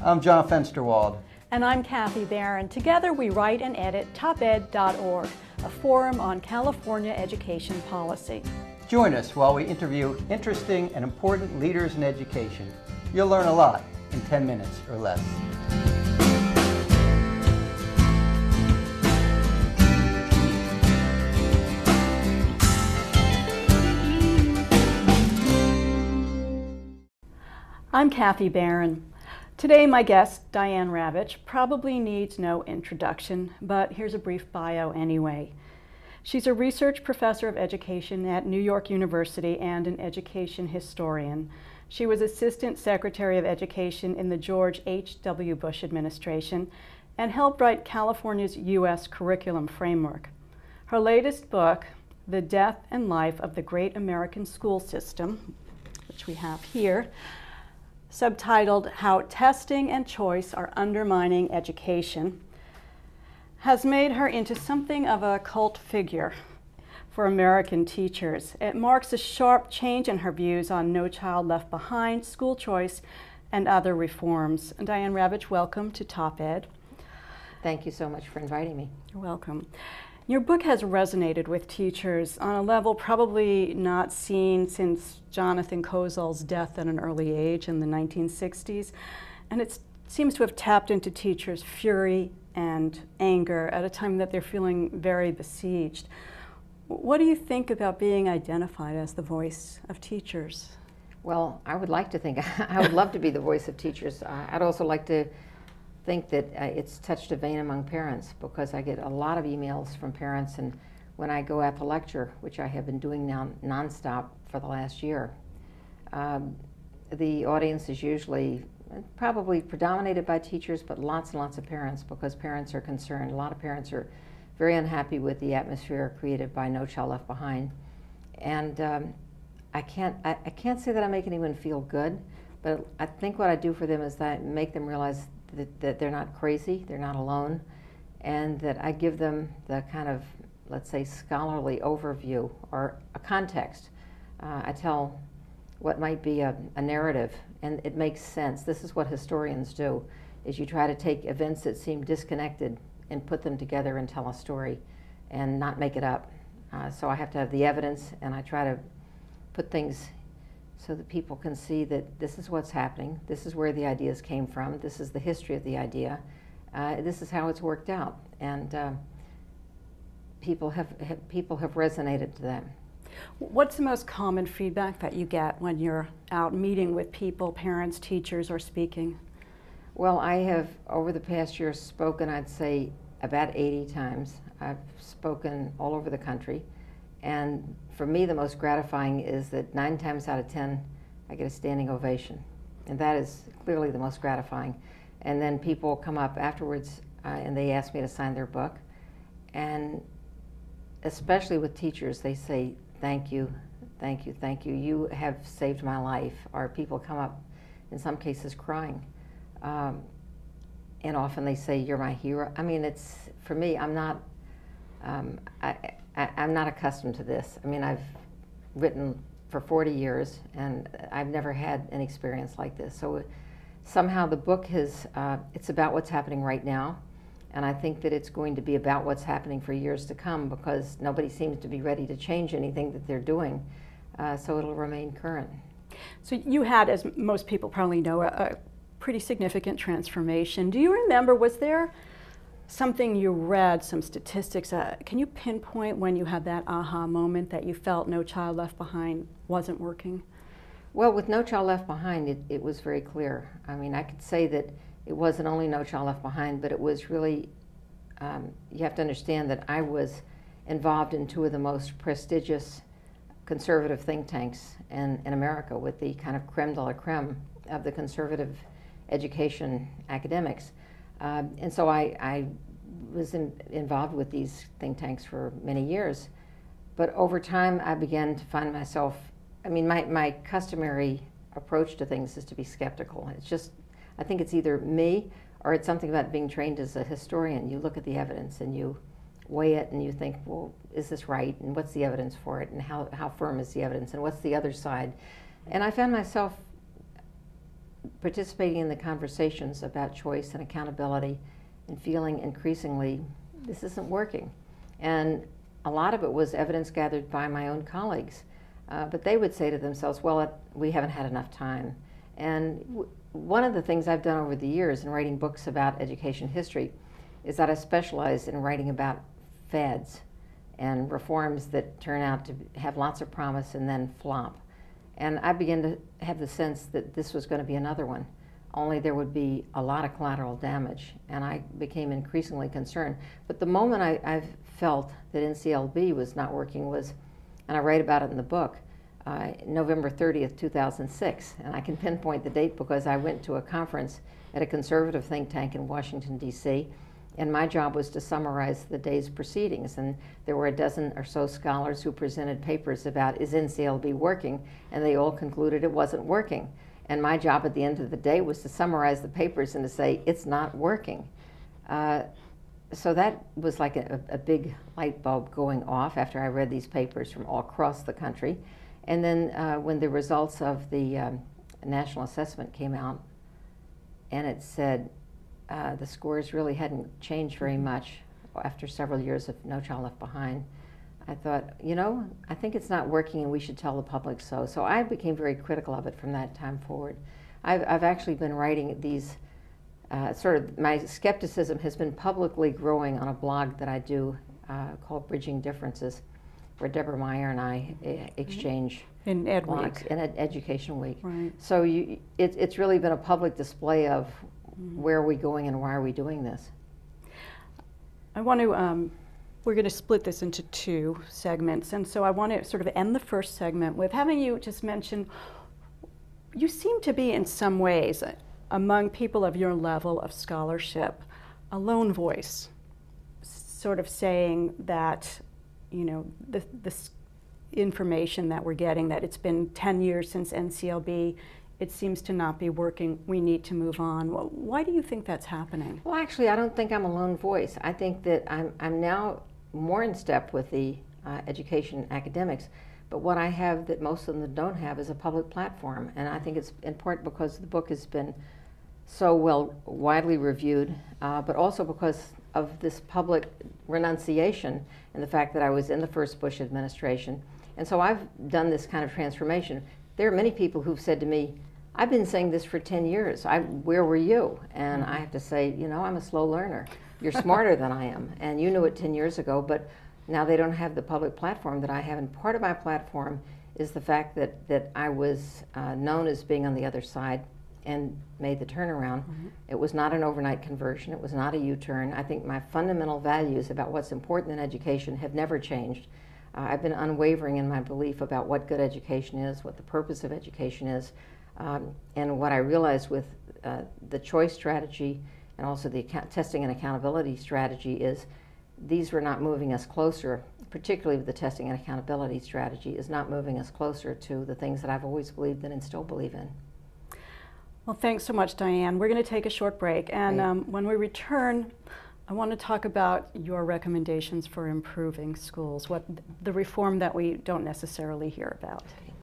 I'm John Fensterwald. And I'm Kathy Barron. Together we write and edit toped.org, a forum on California education policy. Join us while we interview interesting and important leaders in education. You'll learn a lot in 10 minutes or less. I'm Kathy Barron. Today my guest, Diane Ravitch, probably needs no introduction, but here's a brief bio anyway. She's a research professor of education at New York University and an education historian. She was Assistant Secretary of Education in the George H.W. Bush administration and helped write California's U.S. curriculum framework. Her latest book, The Death and Life of the Great American School System, which we have here, subtitled How Testing and Choice Are Undermining Education, has made her into something of a cult figure for American teachers. It marks a sharp change in her views on No Child Left Behind, school choice, and other reforms. Diane Ravitch, welcome to Top Ed. Thank you so much for inviting me. You're welcome. Your book has resonated with teachers on a level probably not seen since Jonathan Kozol's death at an early age in the 1960s, and it seems to have tapped into teachers' fury and anger at a time that they're feeling very besieged. What do you think about being identified as the voice of teachers? Well, I would like to think, I would love to be the voice of teachers. I'd also like to think that it's touched a vein among parents, because I get a lot of emails from parents, and when I go out to lecture, which I have been doing now nonstop for the last year, the audience is usually probably predominated by teachers, but lots and lots of parents, because parents are concerned. A lot of parents are very unhappy with the atmosphere created by No Child Left Behind, and I can't say that I make anyone feel good, but I think what I do for them is that I make them realize that they're not crazy, they're not alone, and that I give them the kind of, let's say, scholarly overview or a context. I tell what might be a narrative, and it makes sense. This is what historians do, is you try to take events that seem disconnected and put them together and tell a story and not make it up. So I have to have the evidence, and I try to put things so that people can see that this is what's happening, this is where the ideas came from, this is the history of the idea, this is how it's worked out, and people have resonated to them. What's the most common feedback that you get when you're out meeting with people, parents, teachers, or speaking? Well, I have, over the past year, spoken, I'd say, about 80 times. I've spoken all over the country. And for me, the most gratifying is that 9 times out of 10, I get a standing ovation. And that is clearly the most gratifying. And then people come up afterwards and they ask me to sign their book. And especially with teachers, they say, thank you, thank you, thank you. You have saved my life. Or people come up, in some cases, crying. And often they say, you're my hero. I mean, it's, for me, I'm not accustomed to this. I mean, I've written for 40 years, and I've never had an experience like this. So somehow the book has, it's about what's happening right now, and I think that it's going to be about what's happening for years to come, because nobody seems to be ready to change anything that they're doing, so it'll remain current. So you had, as most people probably know, a pretty significant transformation. Do you remember, was there something you read, some statistics, can you pinpoint when you had that aha moment that you felt No Child Left Behind wasn't working? Well, with No Child Left Behind, it was very clear. I mean, I could say that it wasn't only No Child Left Behind, but it was really, you have to understand that I was involved in 2 of the most prestigious conservative think tanks in America, with the kind of creme de la creme of the conservative education academics. And so I was involved with these think tanks for many years. But over time, I began to find myself, I mean, my customary approach to things is to be skeptical. It's just, I think it's either me or it's something about being trained as a historian. You look at the evidence and you weigh it and you think, well, is this right? And what's the evidence for it? And how firm is the evidence? And what's the other side? And I found myself participating in the conversations about choice and accountability and feeling increasingly this isn't working. And a lot of it was evidence gathered by my own colleagues. But they would say to themselves, well, we haven't had enough time. And one of the things I've done over the years in writing books about education history is that I specialize in writing about fads and reforms that turn out to have lots of promise and then flop. And I began to have the sense that this was going to be another one, only there would be a lot of collateral damage, and I became increasingly concerned. But the moment I've felt that NCLB was not working was, and I write about it in the book, November 30th, 2006. And I can pinpoint the date because I went to a conference at a conservative think tank in Washington, D.C., and my job was to summarize the day's proceedings. And there were a dozen or so scholars who presented papers about, is NCLB working? And they all concluded it wasn't working. And my job at the end of the day was to summarize the papers and to say, it's not working. So that was like a big light bulb going off after I read these papers from all across the country. And then when the results of the national assessment came out, and it said the scores really hadn't changed very much after several years of No Child Left Behind, I thought, you know, I think it's not working and we should tell the public so. So I became very critical of it from that time forward. I've actually been writing these, my skepticism has been publicly growing on a blog that I do called Bridging Differences, where Deborah Meyer and I exchange in Ed blogs Week. in Education Week. Right. So it's really been a public display of where are we going and why are we doing this. I want to, we're going to split this into two segments, and so I want to sort of end the first segment with having you just mention, you seem to be in some ways, among people of your level of scholarship, a lone voice, sort of saying that, you know, this information that we're getting, that it's been 10 years since NCLB, it seems to not be working, we need to move on. Well, why do you think that's happening? Well, actually, I don't think I'm a lone voice. I think that I'm now more in step with the education academics, but what I have that most of them don't have is a public platform, and I think it's important because the book has been so widely reviewed, but also because of this public renunciation and the fact that I was in the first Bush administration. And so I've done this kind of transformation. There are many people who've said to me, I've been saying this for 10 years. Where were you? And I have to say, you know, I'm a slow learner. You're smarter than I am. And you knew it 10 years ago, but now they don't have the public platform that I have. And part of my platform is the fact that I was known as being on the other side and made the turnaround. Mm-hmm. It was not an overnight conversion. It was not a U-turn. I think my fundamental values about what's important in education have never changed. I've been unwavering in my belief about what good education is, what the purpose of education is, and what I realized with the choice strategy and also the testing and accountability strategy is these were not moving us closer, particularly with the testing and accountability strategy, is not moving us closer to the things that I've always believed in and still believe in. Well, thanks so much, Diane. We're going to take a short break, and when we return, I want to talk about your recommendations for improving schools, what the reform that we don't necessarily hear about. Okay.